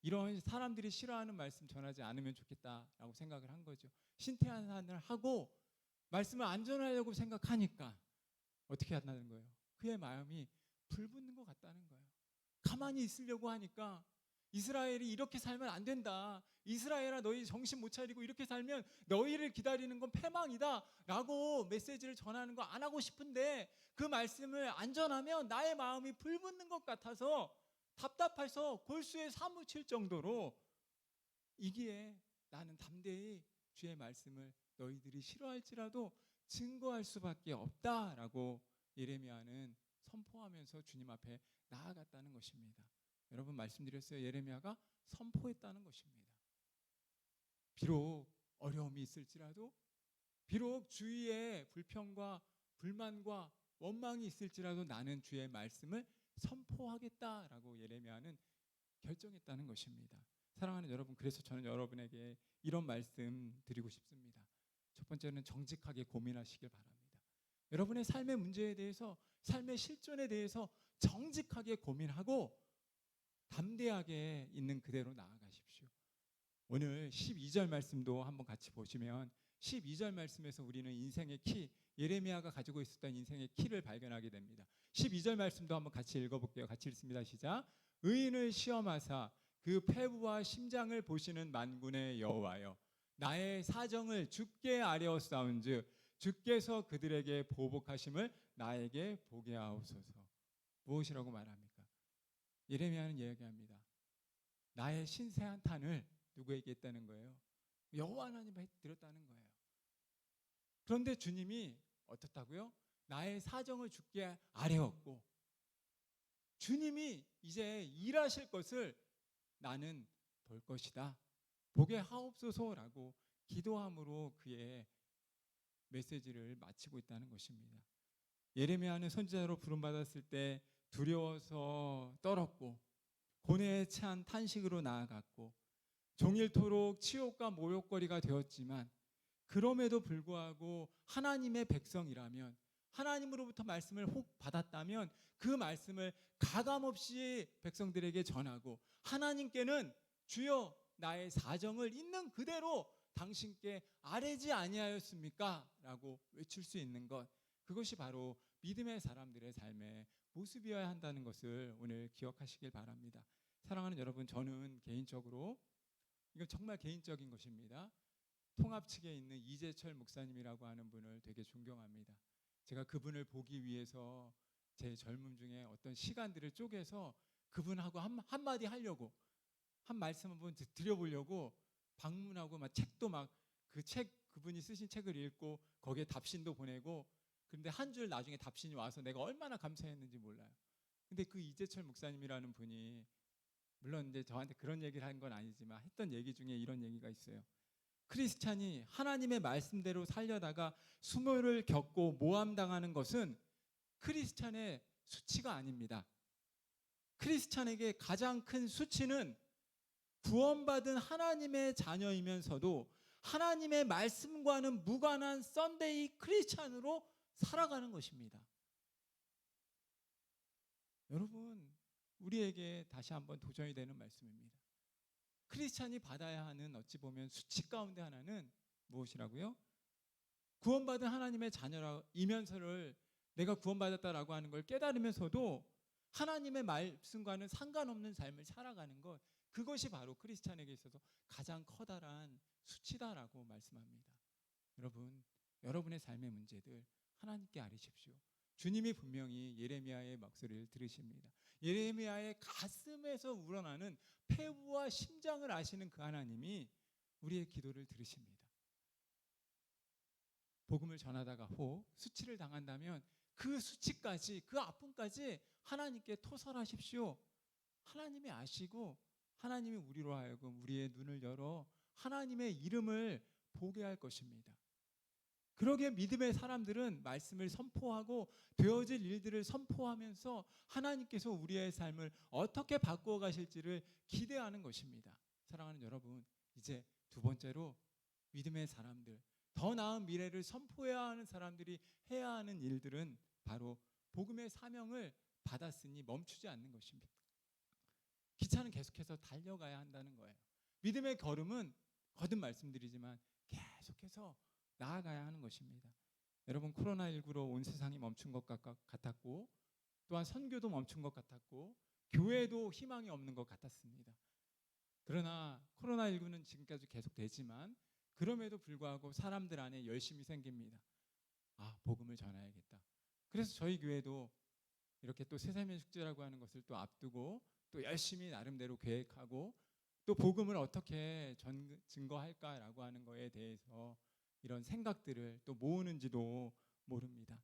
이런 사람들이 싫어하는 말씀 전하지 않으면 좋겠다라고 생각을 한 거죠. 신태한을 하고 말씀을 안 전하려고 생각하니까 어떻게 한다는 거예요? 그의 마음이 불붙는 것 같다는 거예요. 가만히 있으려고 하니까 이스라엘이 이렇게 살면 안 된다. 이스라엘아 너희 정신 못 차리고 이렇게 살면 너희를 기다리는 건 패망이다 라고 메시지를 전하는 거 안 하고 싶은데 그 말씀을 안 전하면 나의 마음이 불붙는 것 같아서 답답해서 골수에 사무칠 정도로 이기에 나는 담대히 주의 말씀을 너희들이 싫어할지라도 증거할 수밖에 없다라고 예레미야는 선포하면서 주님 앞에 나아갔다는 것입니다. 여러분 말씀드렸어요. 예레미야가 선포했다는 것입니다. 비록 어려움이 있을지라도 비록 주위에 불평과 불만과 원망이 있을지라도 나는 주의 말씀을 선포하겠다라고 예레미야는 결정했다는 것입니다. 사랑하는 여러분, 그래서 저는 여러분에게 이런 말씀 드리고 싶습니다. 첫 번째는 정직하게 고민하시길 바랍니다. 여러분의 삶의 문제에 대해서 삶의 실존에 대해서 정직하게 고민하고 담대하게 있는 그대로 나아가십시오. 오늘 12절 말씀도 한번 같이 보시면 12절 말씀에서 우리는 인생의 키, 예레미야가 가지고 있었던 인생의 키를 발견하게 됩니다. 12절 말씀도 한번 같이 읽어볼게요. 같이 읽습니다. 시작. 의인을 시험하사 그 폐부와 심장을 보시는 만군의 여호와여, 나의 사정을 주께 아뢰었사온즉 주께서 그들에게 보복하심을 나에게 보게 하옵소서. 무엇이라고 말합니까? 예레미야는 이야기합니다. 나의 신세 한탄을 누구에게 했다는 거예요? 여호와 하나님에 드렸다는 거예요. 그런데 주님이 어떻다고요? 나의 사정을 주께 아뢰었고 주님이 이제 일하실 것을 나는 볼 것이다. 보게 하옵소서라고 기도함으로 그의 메시지를 마치고 있다는 것입니다. 예레미야는 선지자로 부름받았을 때 두려워서 떨었고 고뇌에 찬 탄식으로 나아갔고 종일토록 치욕과 모욕거리가 되었지만 그럼에도 불구하고 하나님의 백성이라면 하나님으로부터 말씀을 혹 받았다면 그 말씀을 가감없이 백성들에게 전하고 하나님께는 주여 나의 사정을 있는 그대로 당신께 아뢰지 아니하였습니까? 라고 외칠 수 있는 것, 그것이 바로 믿음의 사람들의 삶의 모습이어야 한다는 것을 오늘 기억하시길 바랍니다. 사랑하는 여러분, 저는 개인적으로 이건 정말 개인적인 것입니다. 통합 측에 있는 이재철 목사님이라고 하는 분을 되게 존경합니다. 제가 그분을 보기 위해서 제 젊음 중에 어떤 시간들을 쪼개서 그분하고 한마디 하려고 한 말씀 한번 드려보려고 방문하고 막 책도 막 그 책 그분이 쓰신 책을 읽고 거기에 답신도 보내고 그런데 한 줄 나중에 답신이 와서 내가 얼마나 감사했는지 몰라요. 근데 그 이재철 목사님이라는 분이 물론 이제 저한테 그런 얘기를 한 건 아니지만 했던 얘기 중에 이런 얘기가 있어요. 크리스찬이 하나님의 말씀대로 살려다가 수모를 겪고 모함당하는 것은 크리스찬의 수치가 아닙니다. 크리스찬에게 가장 큰 수치는 구원받은 하나님의 자녀이면서도 하나님의 말씀과는 무관한 썬데이 크리스찬으로 살아가는 것입니다. 여러분, 우리에게 다시 한번 도전이 되는 말씀입니다. 크리스찬이 받아야 하는 어찌 보면 수치 가운데 하나는 무엇이라고요? 구원받은 하나님의 자녀이면서를 내가 구원받았다라고 하는 걸 깨달으면서도 하나님의 말씀과는 상관없는 삶을 살아가는 것, 그것이 바로 크리스찬에게 있어서 가장 커다란 수치다라고 말씀합니다. 여러분, 여러분의 삶의 문제들 하나님께 아뢰십시오. 주님이 분명히 예레미야의 목소리를 들으십니다. 예레미야의 가슴에서 우러나는 폐부와 심장을 아시는 그 하나님이 우리의 기도를 들으십니다. 복음을 전하다가 혹 수치를 당한다면 그 수치까지, 그 아픔까지 하나님께 토설하십시오. 하나님이 아시고 하나님이 우리로 하여금 우리의 눈을 열어 하나님의 이름을 보게 할 것입니다. 그러기에 믿음의 사람들은 말씀을 선포하고 되어질 일들을 선포하면서 하나님께서 우리의 삶을 어떻게 바꾸어 가실지를 기대하는 것입니다. 사랑하는 여러분, 이제 두 번째로 믿음의 사람들, 더 나은 미래를 선포해야 하는 사람들이 해야 하는 일들은 바로 복음의 사명을 받았으니 멈추지 않는 것입니다. 기차는 계속해서 달려가야 한다는 거예요. 믿음의 걸음은 거듭 말씀드리지만 계속해서 나아가야 하는 것입니다. 여러분, 코로나19로 온 세상이 멈춘 것 같았고, 또한 선교도 멈춘 것 같았고, 교회도 희망이 없는 것 같았습니다. 그러나 코로나19는 지금까지 계속되지만 그럼에도 불구하고 사람들 안에 열심이 생깁니다. 아, 복음을 전해야겠다. 그래서 저희 교회도 이렇게 또 새삼의 축제라고 하는 것을 또 앞두고 또 열심히 나름대로 계획하고 또 복음을 어떻게 증거할까라고 하는 거에 대해서 이런 생각들을 또 모으는지도 모릅니다.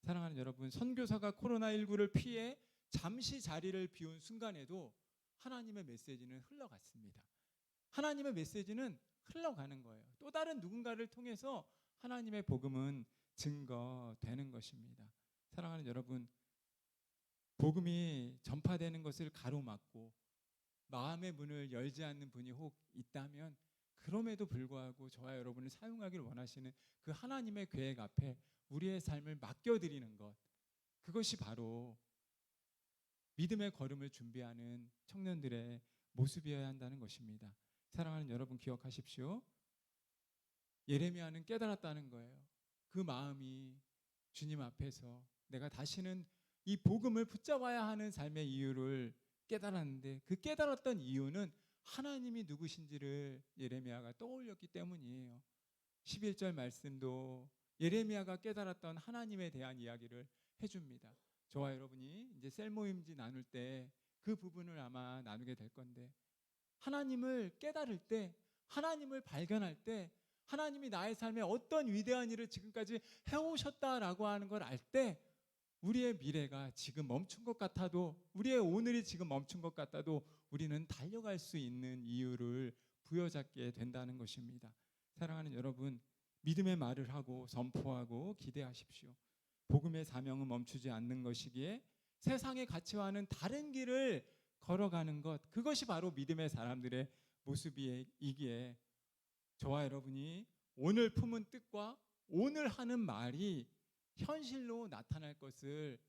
사랑하는 여러분, 선교사가 코로나19를 피해 잠시 자리를 비운 순간에도 하나님의 메시지는 흘러갔습니다. 하나님의 메시지는 흘러가는 거예요. 또 다른 누군가를 통해서 하나님의 복음은 증거되는 것입니다. 사랑하는 여러분, 복음이 전파되는 것을 가로막고 마음의 문을 열지 않는 분이 혹 있다면 그럼에도 불구하고 저와 여러분을 사용하기를 원하시는 그 하나님의 계획 앞에 우리의 삶을 맡겨드리는 것, 그것이 바로 믿음의 걸음을 준비하는 청년들의 모습이어야 한다는 것입니다. 사랑하는 여러분, 기억하십시오. 예레미야는 깨달았다는 거예요. 그 마음이 주님 앞에서 내가 다시는 이 복음을 붙잡아야 하는 삶의 이유를 깨달았는데, 그 깨달았던 이유는 하나님이 누구신지를 예레미야가 떠올렸기 때문이에요. 11절 말씀도 예레미야가 깨달았던 하나님에 대한 이야기를 해줍니다. 저와 여러분이 이제 셀 모임지 나눌 때 그 부분을 아마 나누게 될 건데, 하나님을 깨달을 때, 하나님을 발견할 때, 하나님이 나의 삶에 어떤 위대한 일을 지금까지 해오셨다라고 하는 걸 알 때 우리의 미래가 지금 멈춘 것 같아도, 우리의 오늘이 지금 멈춘 것 같아도 우리는 달려갈 수 있는 이유를 부여잡게 된다는 것입니다. 사랑하는 여러분, 믿음의 말을 하고 선포하고 기대하십시오. 복음의 사명은 멈추지 않는 것이기에 세상의 가치와는 다른 길을 걸어가는 것, 그것이 바로 믿음의 사람들의 모습이기에 저와 여러분이 오늘 품은 뜻과 오늘 하는 말이 현실로 나타날 것을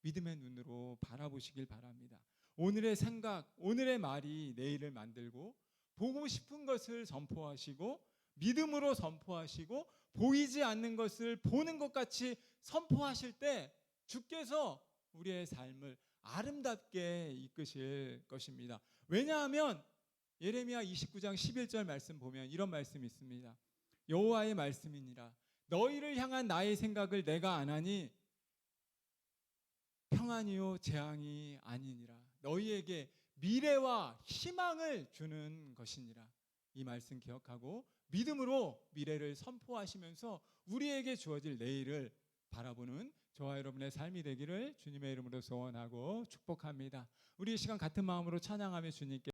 믿음의 눈으로 바라보시길 바랍니다. 오늘의 생각, 오늘의 말이 내일을 만들고, 보고 싶은 것을 선포하시고 믿음으로 선포하시고 보이지 않는 것을 보는 것 같이 선포하실 때 주께서 우리의 삶을 아름답게 이끄실 것입니다. 왜냐하면 예레미야 29장 11절 말씀 보면 이런 말씀이 있습니다. 여호와의 말씀이니라. 너희를 향한 나의 생각을 내가 아나니 평안이요 재앙이 아니니라. 너희에게 미래와 희망을 주는 것이니라. 이 말씀 기억하고 믿음으로 미래를 선포하시면서 우리에게 주어질 내일을 바라보는 저와 여러분의 삶이 되기를 주님의 이름으로 소원하고 축복합니다. 우리 이 시간 같은 마음으로 찬양하며 주님께